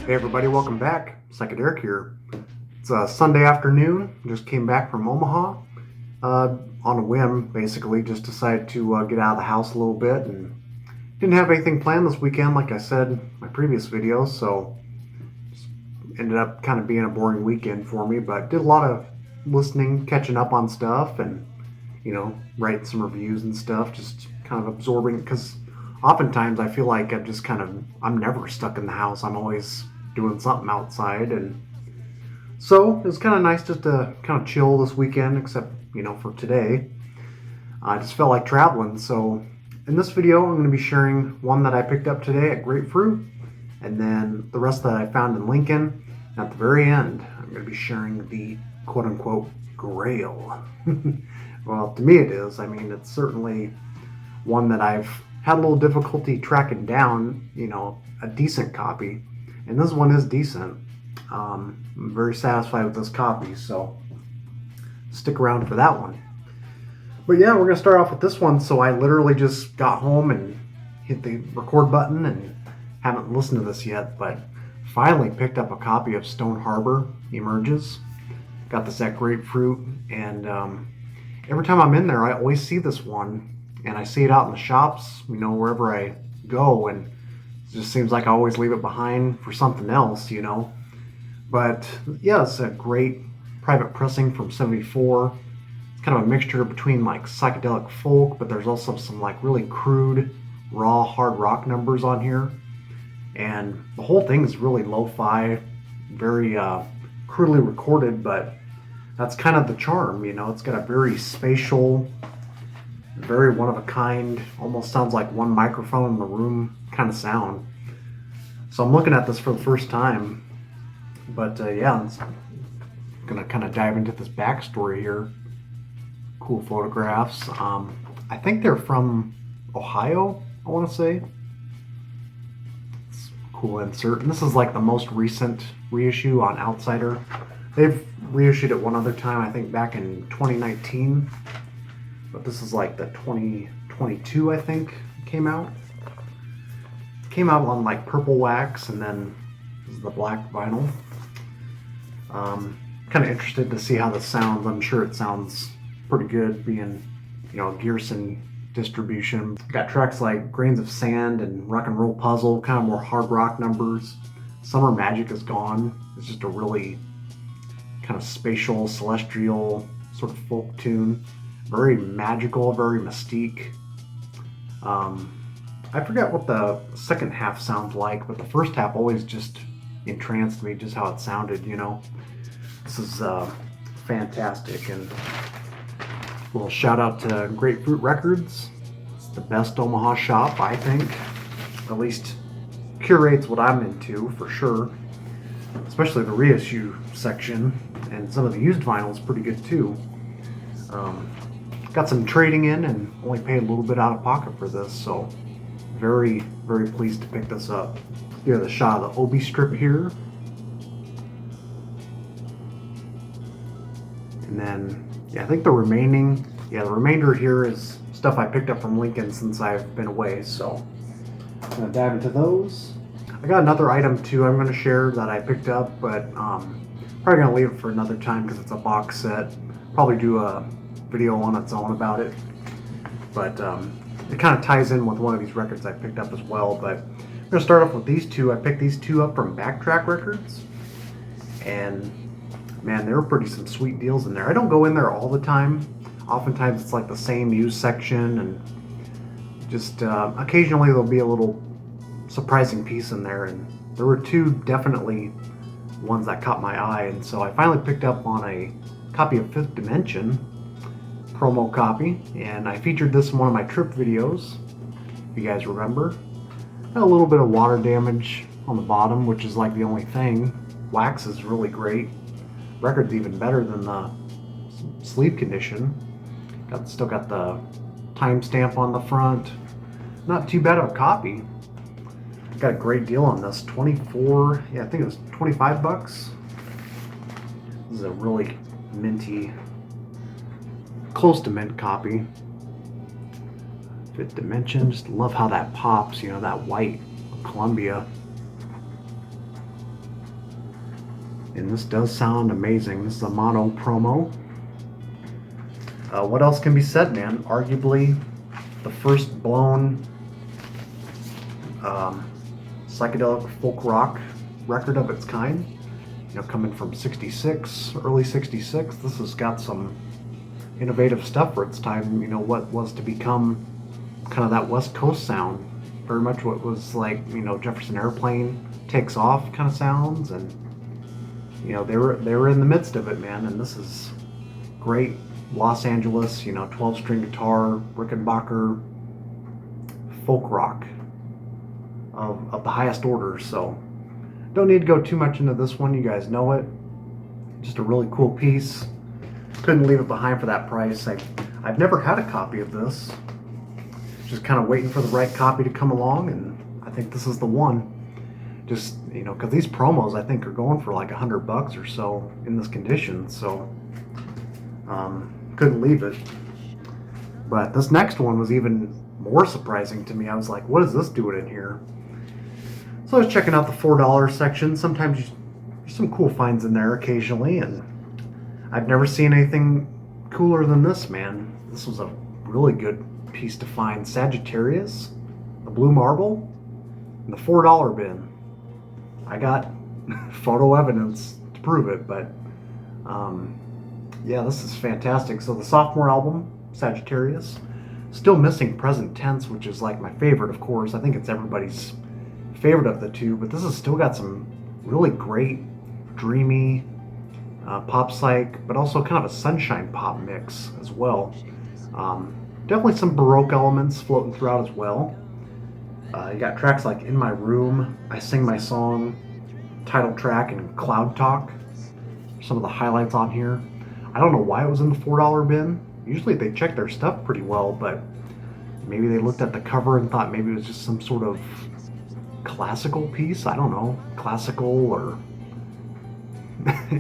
Hey everybody, welcome back. Sagittarius here. It's a Sunday afternoon. Just came back from Omaha on a whim, basically. Just decided to get out of the house a little bit and didn't have anything planned this weekend, like I said in my previous video. So just ended up kind of being a boring weekend for me, but did a lot of listening, catching up on stuff, and writing some reviews and stuff. Just kind of absorbing, because oftentimes I feel like I'm never stuck in the house. I'm always doing something outside, and so it was kind of nice just to kind of chill this weekend, except for today I just felt like traveling. So in this video I'm going to be sharing one that I picked up today at Grapefruit, and then the rest that I found in Lincoln. At the very end I'm going to be sharing the quote-unquote Grail. Well, to me it is. I mean, it's certainly one that I've had a little difficulty tracking down, a decent copy. And this one is decent. I'm very satisfied with this copy, so stick around for that one. But yeah, we're going to start off with this one. So I literally just got home and hit the record button and haven't listened to this yet, but finally picked up a copy of Stone Harbor Emerges. Got this at Grapefruit, and every time I'm in there I always see this one, and I see it out in the shops, wherever I go, and it just seems like I always leave it behind for something else, But yeah, it's a great private pressing from '74. It's kind of a mixture between like psychedelic folk, but there's also some like really crude, raw, hard rock numbers on here. And the whole thing is really lo-fi, very crudely recorded, but that's kind of the charm, It's got a very spatial, very one-of-a-kind, almost sounds like one microphone in the room kind of sound. So I'm looking at this for the first time, but yeah, I'm gonna kind of dive into this backstory here. Cool photographs. I think they're from Ohio, I want to say. It's a cool insert, and this is like the most recent reissue on Outsider. They've reissued it one other time, I think back in 2019. But this is like the 2022, I think, came out. It came out on like purple wax, and then this is the black vinyl. Kind of interested to see how this sounds. I'm sure it sounds pretty good, being, Gearson distribution. Got tracks like Grains of Sand and Rock and Roll Puzzle, kind of more hard rock numbers. Summer Magic Is Gone. It's just a really kind of spatial, celestial sort of folk tune. Very magical, very mystique. I forget what the second half sounds like, but the first half always just entranced me, just how it sounded, This is fantastic, and a little shout out to Grapefruit Records. It's the best Omaha shop, I think. At least curates what I'm into, for sure. Especially the reissue section, and some of the used vinyl is pretty good too. Got some trading in and only paid a little bit out of pocket for this, so very, very pleased to pick this up. Here's the shot of the Obi strip here. And then, yeah, I think the remainder here is stuff I picked up from Lincoln since I've been away, so I'm going to dive into those. I got another item too I'm going to share that I picked up, but probably going to leave it for another time because it's a box set. Probably do a video on its own about it, but it kind of ties in with one of these records I picked up as well. But I'm going to start off with these two. I picked these two up from Backtrack Records, and man, there were some sweet deals in there. I don't go in there all the time. Oftentimes it's like the same used section, and just occasionally there'll be a little surprising piece in there, and there were two definitely ones that caught my eye, and so I finally picked up on a copy of Fifth Dimension, promo copy, and I featured this in one of my trip videos, if you guys remember. Got a little bit of water damage on the bottom, which is like the only thing. Wax is really great. Record's even better than the sleeve condition. Still got the timestamp on the front. Not too bad of a copy. Got a great deal on this. 24, yeah, I think it was 25 bucks. This is a really minty, close to mint copy. Fifth Dimension, just love how that pops, you know, that white Columbia. And this does sound amazing. This is a mono promo. What else can be said, man? Arguably the first blown psychedelic folk rock record of its kind. You know, coming from 66, early 66. This has got some innovative stuff for its time. You know, what was to become kind of that West Coast sound. Very much what was like, you know, Jefferson Airplane takes off kind of sounds, and you know, they were in the midst of it, man. And this is great Los Angeles, you know, 12-string guitar, Rickenbacker folk rock of the highest order. So don't need to go too much into this one. You guys know it. Just a really cool piece. Couldn't leave it behind for that price. I've never had a copy of this. Just kind of waiting for the right copy to come along, and I think this is the one. Just, you know, because these promos I think are going for like $100 or so in this condition. So couldn't leave it. But this next one was even more surprising to me. I was like, what is this doing in here? So I was checking out the $4 section. Sometimes there's some cool finds in there occasionally, and I've never seen anything cooler than this, man. This was a really good piece to find. Sagittarius, the blue marble, in the $4 bin. I got photo evidence to prove it, but yeah, this is fantastic. So the sophomore album, Sagittarius, still missing present tense, which is like my favorite, of course. I think it's everybody's favorite of the two, but this has still got some really great, dreamy pop psych, but also kind of a sunshine pop mix as well. Definitely some Baroque elements floating throughout as well. You got tracks like In My Room, I Sing My Song, title track, and Cloud Talk. Some of the highlights on here. I don't know why it was in the $4 bin. Usually they check their stuff pretty well, but maybe they looked at the cover and thought maybe it was just some sort of classical piece. I don't know, classical, or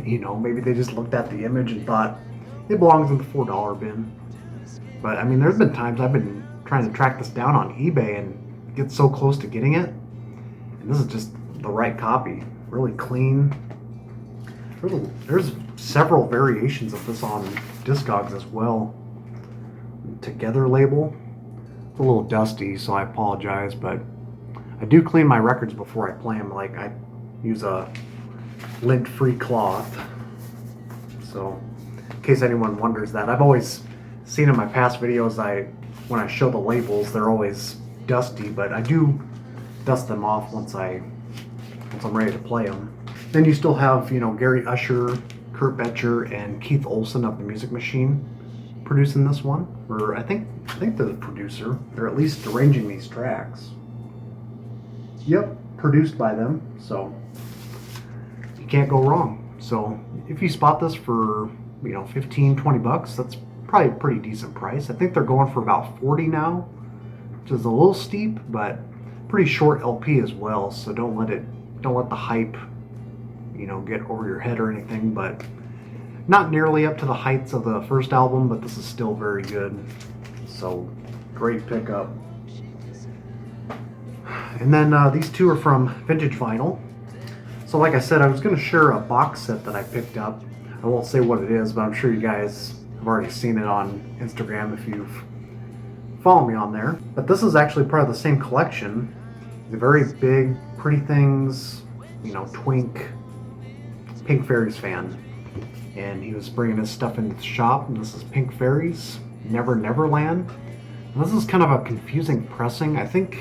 you know, maybe they just looked at the image and thought it belongs in the $4 bin. But I mean, there's been times I've been trying to track this down on eBay and get so close to getting it, and this is just the right copy. Really clean. There's several variations of this on Discogs as well. Together label. It's a little dusty, so I apologize, but I do clean my records before I play them. Like, I use a lint-free cloth. So, in case anyone wonders that, I've always seen in my past videos, when I show the labels, they're always dusty, but I do dust them off once I'm ready to play them. Then you still have, you know, Gary Usher, Kurt Betcher, and Keith Olsen of the Music Machine producing this one. Or I think they're the producer. They're at least arranging these tracks. Yep, produced by them. So you can't go wrong. So if you spot this for, you know, 15, 20 bucks, that's probably a pretty decent price. I think they're going for about 40 now, which is a little steep, but pretty short LP as well. So don't let the hype, you know, get over your head or anything, but not nearly up to the heights of the first album, but this is still very good. So great pickup. And then these two are from Vintage Vinyl. So like I said, I was going to share a box set that I picked up. I won't say what it is, but I'm sure you guys have already seen it on Instagram if you've followed me on there. But this is actually part of the same collection. The very big Pretty Things, you know, twink Pink Fairies fan, and he was bringing his stuff into the shop, and this is Pink Fairies, Never Neverland. And this is kind of a confusing pressing. I think,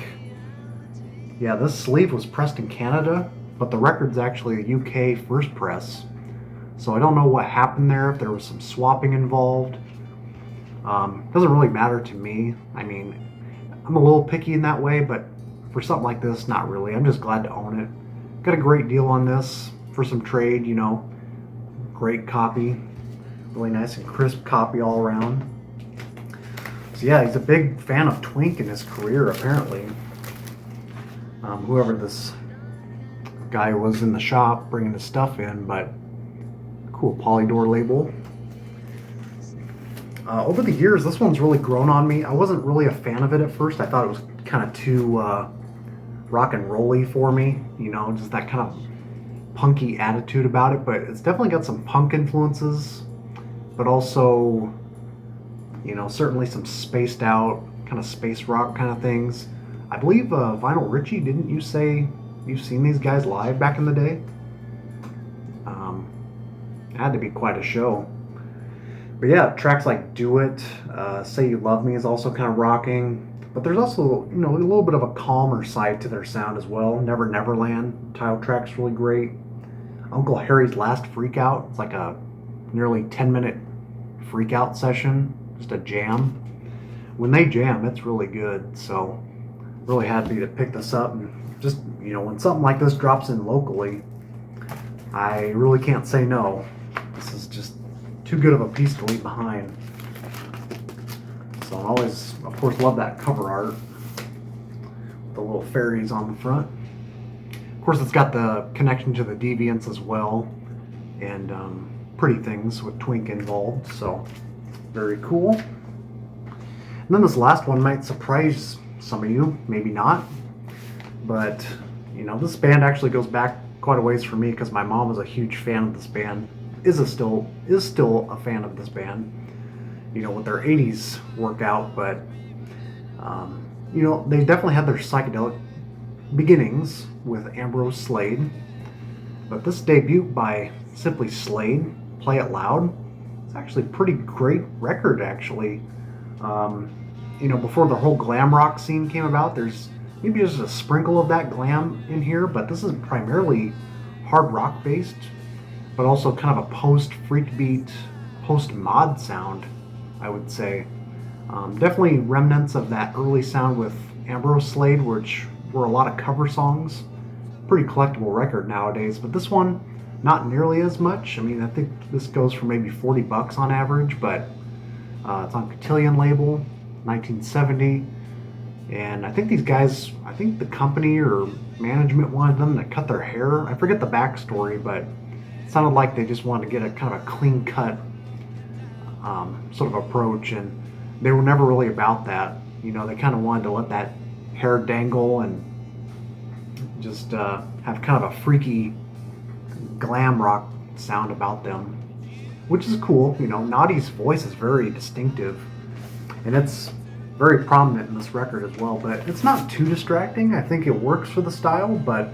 yeah, this sleeve was pressed in Canada, but the record's actually a UK first press. So I don't know what happened there, if there was some swapping involved. Doesn't really matter to me. I mean, I'm a little picky in that way, but for something like this, not really. I'm just glad to own it. Got a great deal on this for some trade, you know. Great copy. Really nice and crisp copy all around. So yeah, he's a big fan of Twink in his career, apparently. Whoever this guy was in the shop bringing his stuff in, but cool Polydor label. Over the years, this one's really grown on me. I wasn't really a fan of it at first. I thought it was kind of too rock and rolly for me, you know, just that kind of punky attitude about it. But it's definitely got some punk influences, but also, you know, certainly some spaced out kind of space rock kind of things. I believe Vinyl Richie, didn't you say you've seen these guys live back in the day? It had to be quite a show. But yeah, tracks like Do It, Say You Love Me is also kind of rocking. But there's also, you know, a little bit of a calmer side to their sound as well. Never Neverland, title track's really great. Uncle Harry's Last Freak Out, it's like a nearly 10-minute freak out session, just a jam. When they jam, it's really good. So really happy to pick this up. And just, you know, when something like this drops in locally, I really can't say no. This is just too good of a piece to leave behind. So I always, of course, love that cover art. The little fairies on the front. Of course, it's got the connection to the Deviants as well. And Pretty Things with Twink involved. So very cool. And then this last one might surprise some of you, maybe not. But, you know, this band actually goes back quite a ways for me because my mom was a huge fan of this band. Is still a fan of this band, you know, with their 80s workout, but you know, they definitely had their psychedelic beginnings with Ambrose Slade, but this debut by simply Slade, Play It Loud, it's actually a pretty great record actually. You know, before the whole glam rock scene came about, there's maybe just a sprinkle of that glam in here, but this is primarily hard rock based, but also kind of a post-freak beat, post-mod sound, I would say. Definitely remnants of that early sound with Ambrose Slade, which were a lot of cover songs. Pretty collectible record nowadays, but this one, not nearly as much. I mean, I think this goes for maybe $40 on average, but it's on Cotillion label, 1970. And I think these guys, I think the company or management wanted them to cut their hair. I forget the backstory, but it sounded like they just wanted to get a kind of a clean cut sort of approach, and they were never really about that. You know, they kind of wanted to let that hair dangle and just have kind of a freaky glam rock sound about them, which is cool. You know, Naughty's voice is very distinctive, and it's very prominent in this record as well, but it's not too distracting. I think it works for the style, but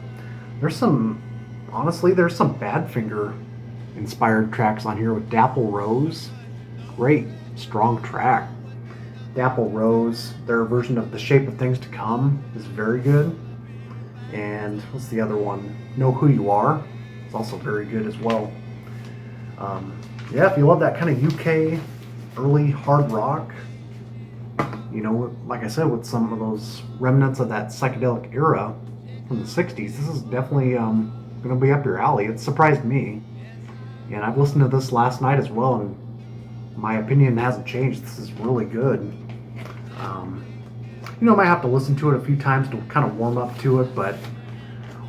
there's some Badfinger inspired tracks on here with Dapple Rose. Great, strong track. Dapple Rose, their version of The Shape of Things to Come is very good. And what's the other one? Know Who You Are. It's also very good as well. Yeah, if you love that kind of UK early hard rock, you know, like I said, with some of those remnants of that psychedelic era from the 60s, this is definitely going to be up your alley. It surprised me. And I've listened to this last night as well, and my opinion hasn't changed. This is really good. You know, I might have to listen to it a few times to kind of warm up to it, but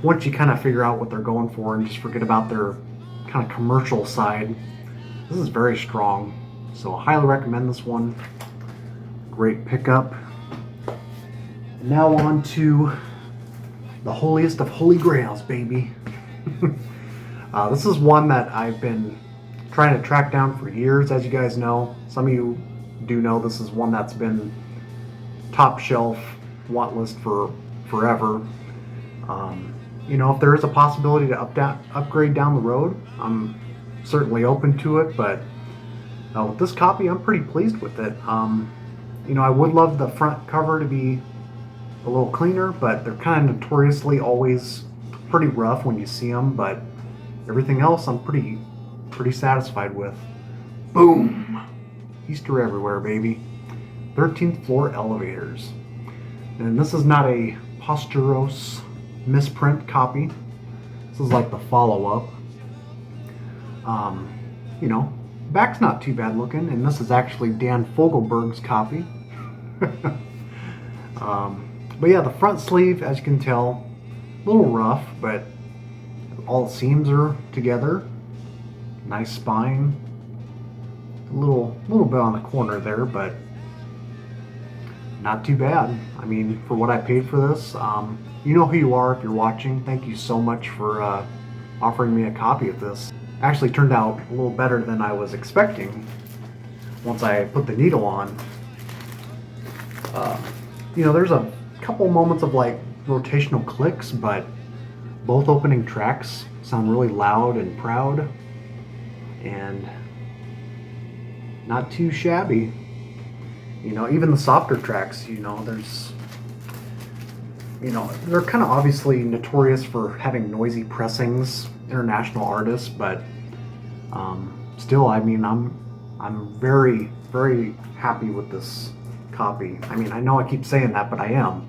once you kind of figure out what they're going for and just forget about their kind of commercial side, this is very strong. So I highly recommend this one. Great pickup. And now on to the holiest of holy grails, baby. This is one that I've been trying to track down for years, as you guys know. Some of you do know this is one that's been top shelf want list for forever. You know, if there is a possibility to upgrade down the road, I'm certainly open to it, but with this copy, I'm pretty pleased with it. You know, I would love the front cover to be a little cleaner, but they're kind of notoriously always pretty rough when you see them, but everything else I'm pretty satisfied with. Boom! Easter everywhere, baby. 13th floor elevators. And this is not a posthumous misprint copy. This is like the follow-up. You know, back's not too bad looking, and this is actually Dan Fogelberg's copy. But yeah, the front sleeve, as you can tell, a little rough, but all the seams are together. Nice spine. A little bit on the corner there, but not too bad. I mean, for what I paid for this, you know who you are if you're watching. Thank you so much for offering me a copy of this. Actually turned out a little better than I was expecting once I put the needle on. You know, there's a couple moments of like rotational clicks, but both opening tracks sound really loud and proud and not too shabby. You know, even the softer tracks, you know, they're kind of obviously notorious for having noisy pressings, international artists, but still, I mean, I'm very, very happy with this copy. I mean, I know I keep saying that, but I am.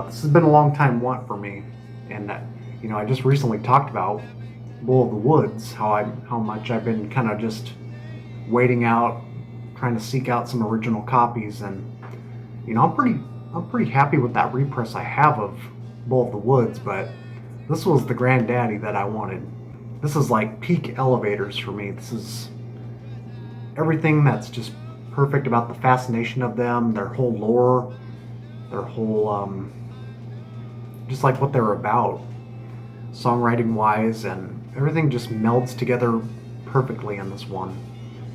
This has been a long time want for me, and you know, I just recently talked about Bull of the Woods, how much I've been kind of just waiting out, trying to seek out some original copies, and you know, I'm pretty happy with that repress I have of Bull of the Woods, but this was the granddaddy that I wanted. This is like peak Elevators for me. This is everything that's just perfect about the fascination of them, their whole lore, their whole just like what they're about, songwriting wise, and everything just melds together perfectly in this one.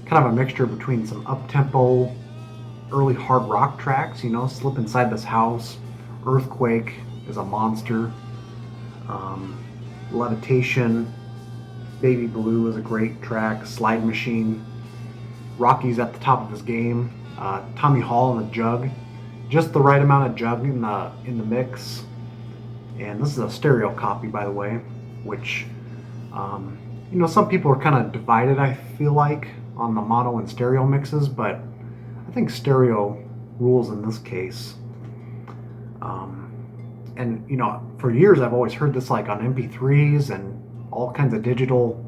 Kind of a mixture between some up-tempo early hard rock tracks, you know, Slip Inside This House, Earthquake is a monster, Levitation, Baby Blue is a great track, Slide Machine, Rocky's at the top of his game, Tommy Hall and the Jug, just the right amount of Jug in the mix. And this is a stereo copy, by the way, which you know, some people are kind of divided, I feel like, on the mono and stereo mixes, but I think stereo rules in this case. And you know, for years I've always heard this like on MP3s and all kinds of digital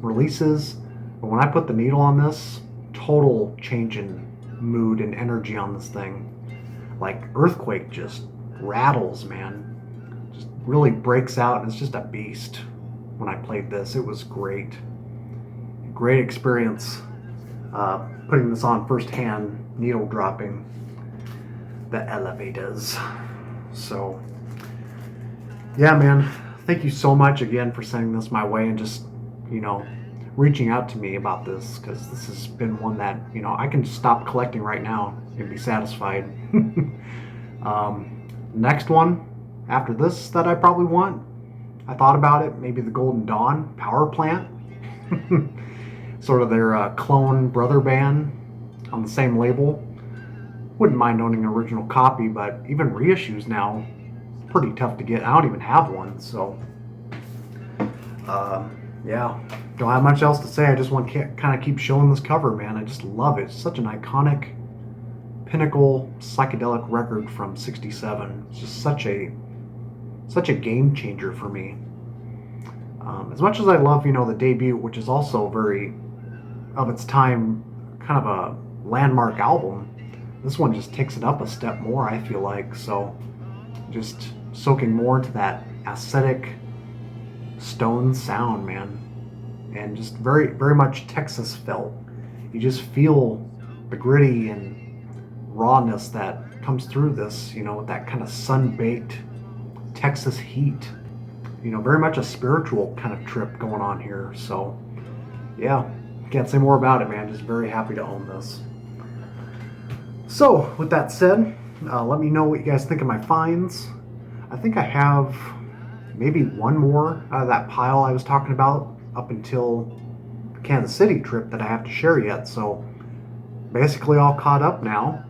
releases, but when I put the needle on this, total change in mood and energy on this thing. Like Earthquake just rattles, man, just really breaks out, and it's just a beast. When I played this, it was great experience putting this on firsthand, needle dropping the Elevators. So yeah, man, thank you so much again for sending this my way and just, you know, reaching out to me about this, because this has been one that, you know, I can stop collecting right now and be satisfied. Next one after this that I probably want, I thought about it, maybe the Golden Dawn Power Plant. Sort of their clone brother band on the same label. Wouldn't mind owning an original copy, but even reissues now, pretty tough to get. I don't even have one, so yeah, don't have much else to say. I just want to kind of keep showing this cover, man. I just love it. It's such an iconic, pinnacle psychedelic record from '67. It's just such a game changer for me. As much as I love, you know, the debut, which is also very of its time, kind of a landmark album, this one just takes it up a step more, I feel like. So just soaking more into that aesthetic stone sound, man, and just very, very much Texas felt. You just feel the gritty and rawness that comes through this, you know, with that kind of sun-baked Texas heat. You know, very much a spiritual kind of trip going on here. So yeah, can't say more about it, man. Just very happy to own this. So with that said, let me know what you guys think of my finds. I think I have maybe one more out of that pile I was talking about up until the Kansas City trip that I have to share yet. So basically all caught up now.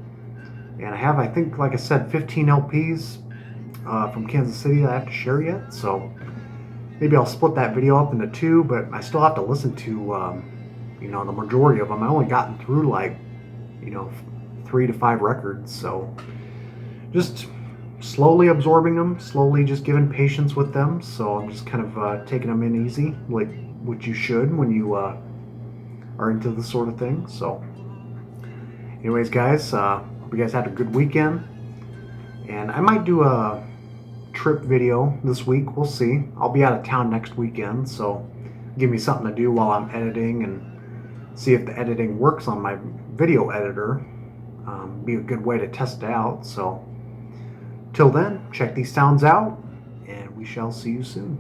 And I have, I think, like I said, 15 LPs from Kansas City that I have to share yet. So maybe I'll split that video up into two, but I still have to listen to, you know, the majority of them. I only gotten through like, you know, 3 to 5 records. So just slowly absorbing them, slowly just giving patience with them. So I'm just kind of taking them in easy, like what you should when you are into this sort of thing. So, anyways, guys, hope you guys had a good weekend. And I might do a trip video this week. We'll see. I'll be out of town next weekend, so give me something to do while I'm editing and see if the editing works on my video editor. Be a good way to test it out. So, till then, check these sounds out, and we shall see you soon.